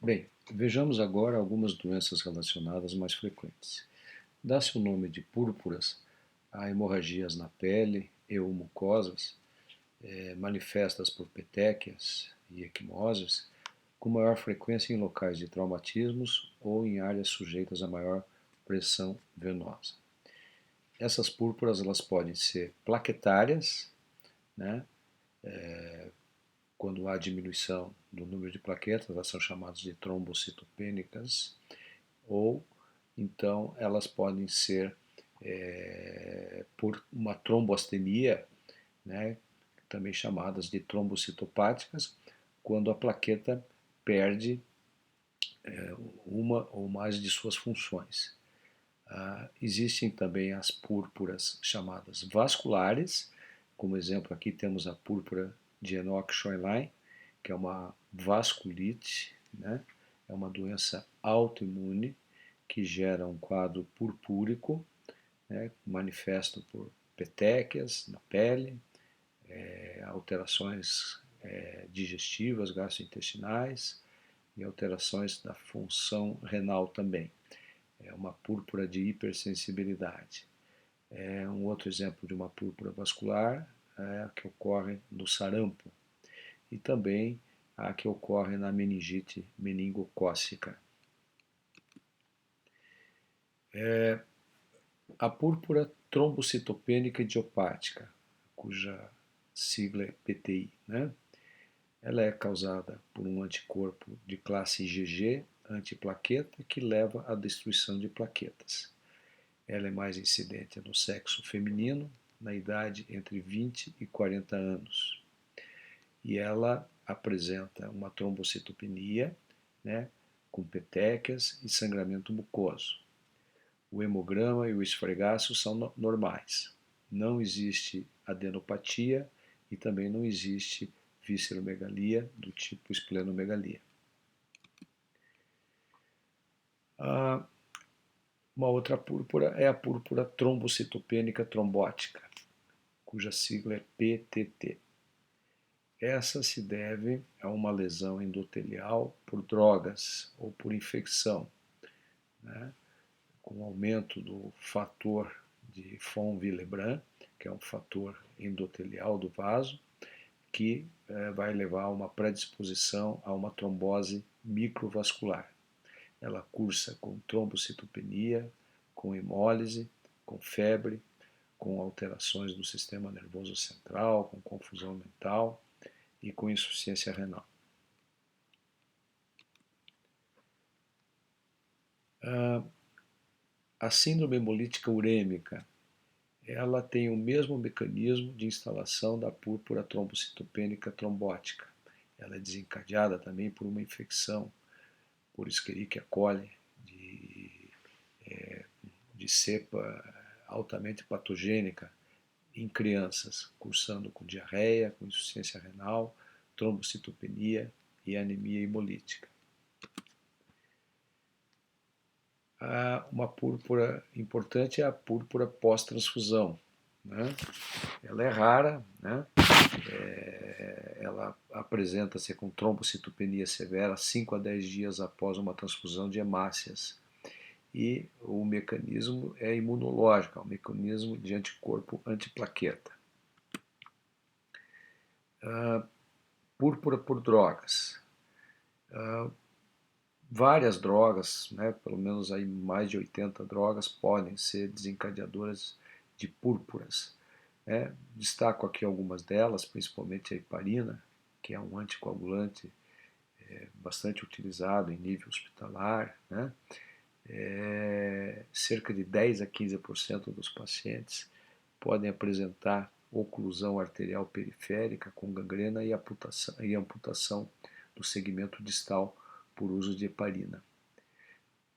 Bem, vejamos agora algumas doenças relacionadas mais frequentes. Dá-se o nome de púrpuras a hemorragias na pele e ou mucosas, manifestas por petequias e equimoses, com maior frequência em locais de traumatismos ou em áreas sujeitas a maior pressão venosa. Essas púrpuras elas podem ser plaquetárias, né? Quando há diminuição do número de plaquetas, elas são chamadas de trombocitopênicas, ou então elas podem ser por uma tromboastenia, né, também chamadas de trombocitopáticas, quando a plaqueta perde uma ou mais de suas funções. Existem também as púrpuras chamadas vasculares, como exemplo aqui temos a púrpura de Enoch-Schönlein, que é uma vasculite, né? É uma doença autoimune que gera um quadro purpúrico, né? Manifesto por petequias na pele, alterações digestivas, gastrointestinais e alterações da função renal também. É uma púrpura de hipersensibilidade. Um outro exemplo de uma púrpura vascular é a que ocorre no sarampo e também a que ocorre na meningite meningocócica. A púrpura trombocitopênica idiopática, cuja sigla é PTI, né? Ela é causada por um anticorpo de classe IgG antiplaqueta que leva à destruição de plaquetas. Ela é mais incidente no sexo feminino, na idade entre 20 e 40 anos. E ela apresenta uma trombocitopenia, né, com petequias e sangramento mucoso. O hemograma e o esfregaço são normais. Não existe adenopatia e também não existe visceromegalia do tipo esplenomegalia. Uma outra púrpura é a púrpura trombocitopênica trombótica, cuja sigla é PTT. Essa se deve a uma lesão endotelial por drogas ou por infecção, né? Com aumento do fator de von Willebrand, que é um fator endotelial do vaso, que vai levar a uma predisposição a uma trombose microvascular. Ela cursa com trombocitopenia, com hemólise, com febre, com alterações do sistema nervoso central, com confusão mental e com insuficiência renal. A síndrome hemolítica urêmica, ela tem o mesmo mecanismo de instalação da púrpura trombocitopênica trombótica. Ela é desencadeada também por uma infecção por Escherichia coli de cepa altamente patogênica em crianças, cursando com diarreia, com insuficiência renal, trombocitopenia e anemia hemolítica. Uma púrpura importante é a púrpura pós-transfusão, né? Ela é rara, né? Ela apresenta-se com trombocitopenia severa 5 a 10 dias após uma transfusão de hemácias. E o mecanismo é imunológico, é um mecanismo de anticorpo antiplaqueta. Púrpura por drogas. Várias drogas, né, pelo menos aí mais de 80 drogas, podem ser desencadeadoras de púrpuras. Destaco aqui algumas delas, principalmente a heparina, que é um anticoagulante bastante utilizado em nível hospitalar, né? Cerca de 10 a 15% dos pacientes podem apresentar oclusão arterial periférica com gangrena e amputação do segmento distal por uso de heparina.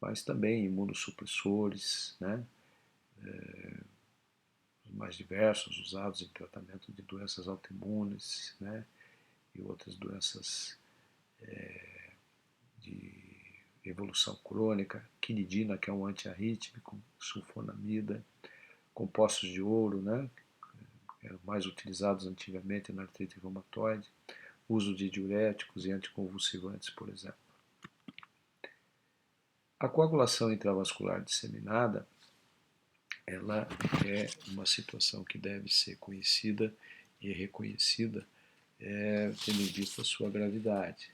Mas também imunossupressores, né? Os mais diversos, usados em tratamento de doenças autoimunes, né? E outras doenças de evolução crônica, quinidina, que é um antiarrítmico, sulfonamida, compostos de ouro, né? Eram mais utilizados antigamente na artrite reumatoide, uso de diuréticos e anticonvulsivantes, por exemplo. A coagulação intravascular disseminada, ela é uma situação que deve ser conhecida e reconhecida, tendo em vista a sua gravidade.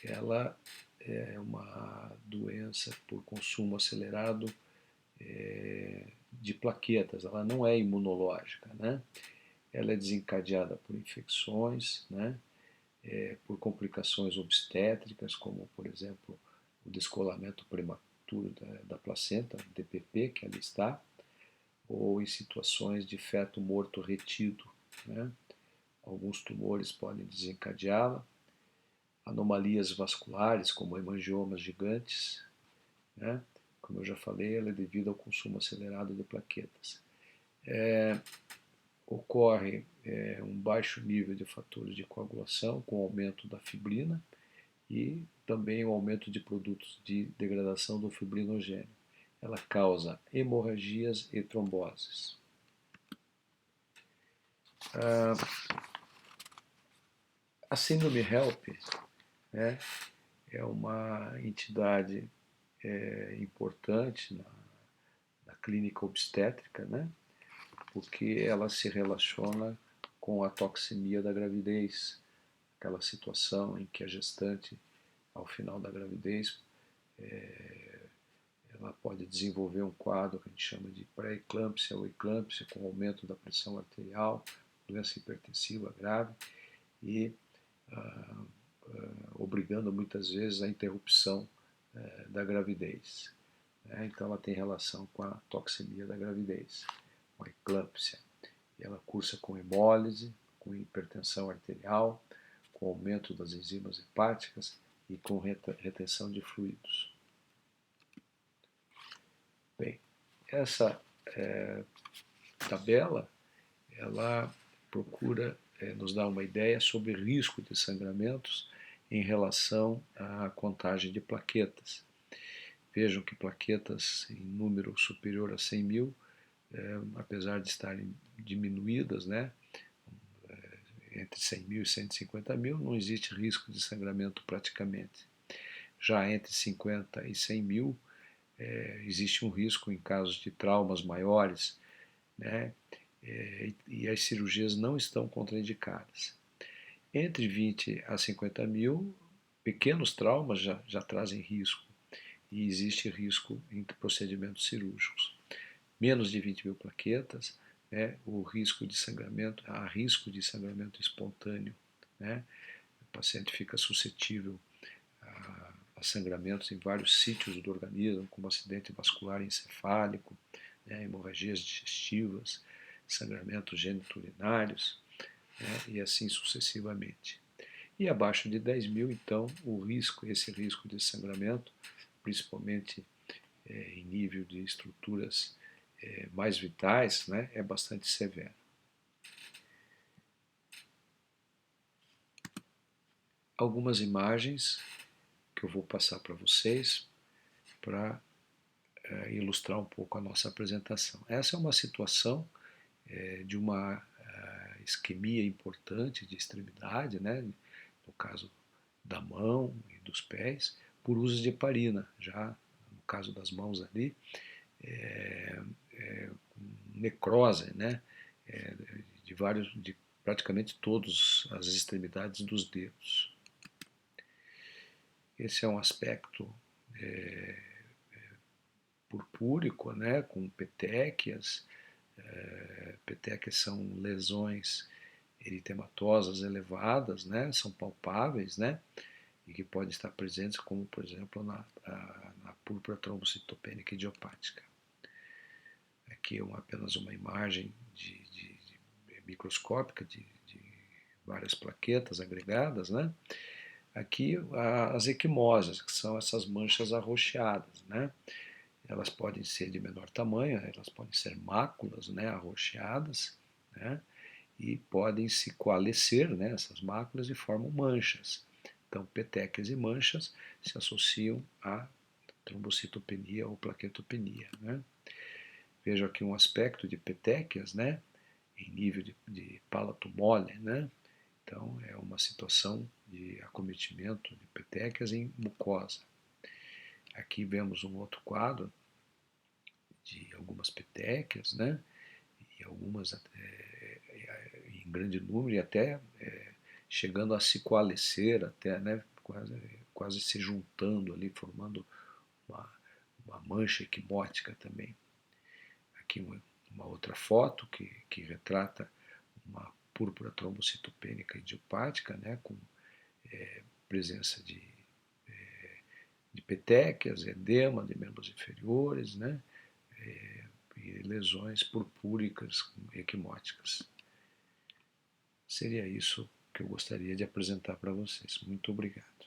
Ela é uma doença por consumo acelerado de plaquetas, ela não é imunológica, né? Ela é desencadeada por infecções, né? Por complicações obstétricas, como, por exemplo, o descolamento prematuro da placenta, DPP, que ali está, ou em situações de feto morto retido, né? Alguns tumores podem desencadeá-la, anomalias vasculares, como hemangiomas gigantes, né? Como eu já falei, ela é devido ao consumo acelerado de plaquetas. Ocorre um baixo nível de fatores de coagulação, com aumento da fibrina e também o aumento de produtos de degradação do fibrinogênio. Ela causa hemorragias e tromboses. A síndrome HELP, né, é uma entidade importante na clínica obstétrica, né, porque ela se relaciona com a toxemia da gravidez, aquela situação em que a gestante, ao final da gravidez, ela pode desenvolver um quadro que a gente chama de pré-eclâmpsia ou eclâmpsia, com aumento da pressão arterial, doença hipertensiva grave e obrigando muitas vezes a interrupção da gravidez. Então ela tem relação com a toxemia da gravidez, com a eclâmpsia. E ela cursa com hemólise, com hipertensão arterial, com aumento das enzimas hepáticas e com retenção de fluidos. Bem, essa tabela, ela procura nos dar uma ideia sobre o risco de sangramentos em relação à contagem de plaquetas. Vejam que plaquetas em número superior a 100 mil, apesar de estarem diminuídas, né, entre 100 mil e 150 mil, não existe risco de sangramento praticamente. Já entre 50 e 100 mil, existe um risco em casos de traumas maiores, né, e as cirurgias não estão contraindicadas. Entre 20 a 50 mil, pequenos traumas já trazem risco e existe risco em procedimentos cirúrgicos. Menos de 20 mil plaquetas, o risco de sangramento, há risco de sangramento espontâneo, né? O paciente fica suscetível a sangramentos em vários sítios do organismo, como acidente vascular encefálico, hemorragias digestivas, sangramentos geniturinários, e assim sucessivamente. E abaixo de 10 mil, então, esse risco de sangramento, principalmente em nível de estruturas mais vitais, né, é bastante severo. Algumas imagens que eu vou passar para vocês para ilustrar um pouco a nossa apresentação. Essa é uma situação de uma isquemia importante de extremidade, né, no caso da mão e dos pés, por uso de heparina. Já no caso das mãos ali, necrose, né, de praticamente todas as extremidades dos dedos. Esse é um aspecto purpúrico, né, com petequias. Petequias são lesões eritematosas elevadas, né, são palpáveis, né, e que podem estar presentes, como por exemplo na púrpura trombocitopênica idiopática. Aqui é apenas uma imagem microscópica de várias plaquetas agregadas, né? Aqui as equimoses, que são essas manchas arroxeadas, né? Elas podem ser de menor tamanho, elas podem ser máculas, né, arroxeadas, né? E podem se coalescer, né, essas máculas, e formam manchas. Então, petequias e manchas se associam à trombocitopenia ou plaquetopenia, né? Vejo aqui um aspecto de petequias, né, em nível de palato mole, né? Então, é uma situação de acometimento de petequias em mucosa. Aqui vemos um outro quadro de algumas petequias, né? E algumas em grande número e até chegando a se coalescer, até, né? Quase se juntando ali, formando uma, uma mancha equimótica também. Aqui uma outra foto que retrata uma púrpura trombocitopênica idiopática, né, com presença de petequias, edema de membros inferiores, né, e lesões purpúricas equimóticas. Seria isso que eu gostaria de apresentar para vocês. Muito obrigado.